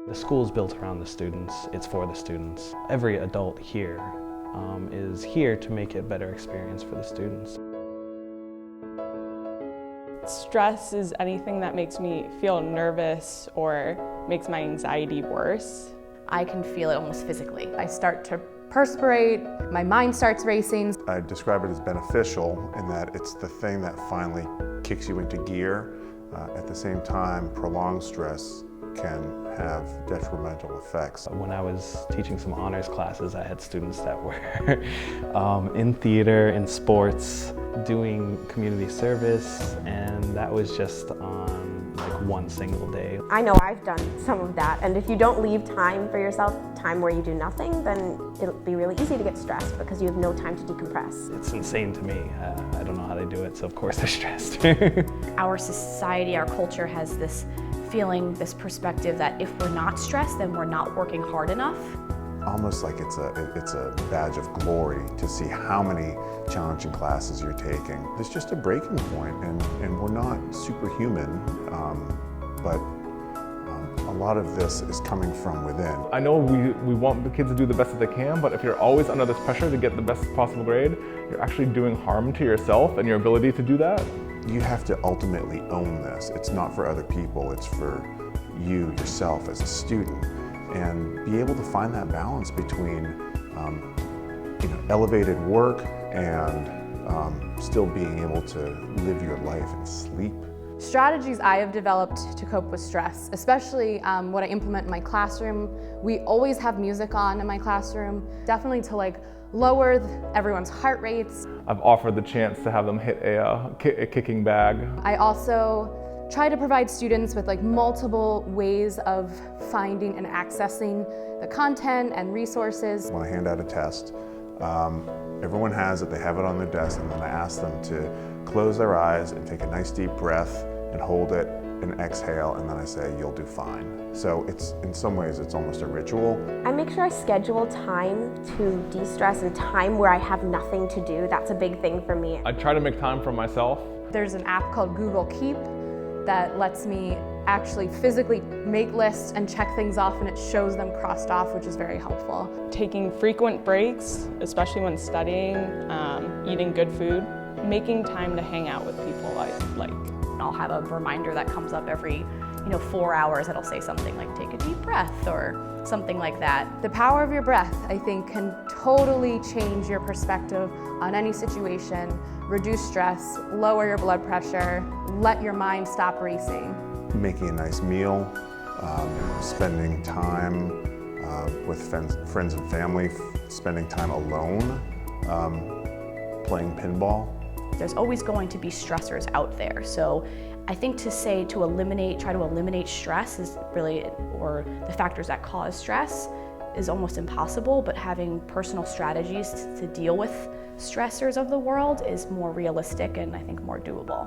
The school is built around the students, it's for the students. Every adult here is here to make it a better experience for the students. Stress is anything that makes me feel nervous or makes my anxiety worse. I can feel it almost physically. I start to perspirate, my mind starts racing. I describe it as beneficial in that it's the thing that finally kicks you into gear. At the same time, prolonged stress can have detrimental effects. When I was teaching some honors classes, I had students that were in theater, in sports, doing community service, and that was just on like one single day. I know I've done some of that, and if you don't leave time for yourself, time where you do nothing, then it'll be really easy to get stressed because you have no time to decompress. It's insane to me. I don't know how they do it, so of course they're stressed. Our society, our culture has this feeling, this perspective that if we're not stressed, then we're not working hard enough. Almost like it's a badge of glory to see how many challenging classes you're taking. It's just a breaking point, and we're not superhuman, but a lot of this is coming from within. I know we want the kids to do the best that they can, but if you're always under this pressure to get the best possible grade, you're actually doing harm to yourself and your ability to do that. You have to ultimately own this. It's not for other people, it's for you, yourself as a student. And be able to find that balance between elevated work and still being able to live your life and sleep. Strategies I have developed to cope with stress, especially what I implement in my classroom. We always have music on in my classroom, definitely to lower everyone's heart rates. I've offered the chance to have them hit a kicking bag. I also try to provide students with multiple ways of finding and accessing the content and resources. When I hand out a test, everyone has it, they have it on their desk, and then I ask them to close their eyes and take a nice deep breath and hold it and exhale, and then I say, you'll do fine. So in some ways, it's almost a ritual. I make sure I schedule time to de-stress and time where I have nothing to do. That's a big thing for me. I try to make time for myself. There's an app called Google Keep that lets me actually physically make lists and check things off, and it shows them crossed off, which is very helpful. Taking frequent breaks, especially when studying, eating good food, making time to hang out with people I like. I'll have a reminder that comes up every 4 hours that'll say something like take a deep breath or something like that. The power of your breath, I think, can totally change your perspective on any situation, reduce stress, lower your blood pressure, let your mind stop racing. Making a nice meal, spending time with friends and family, spending time alone, playing pinball. There's always going to be stressors out there. So I think to try to eliminate stress is really, or the factors that cause stress, is almost impossible, but having personal strategies to deal with stressors of the world is more realistic and I think more doable.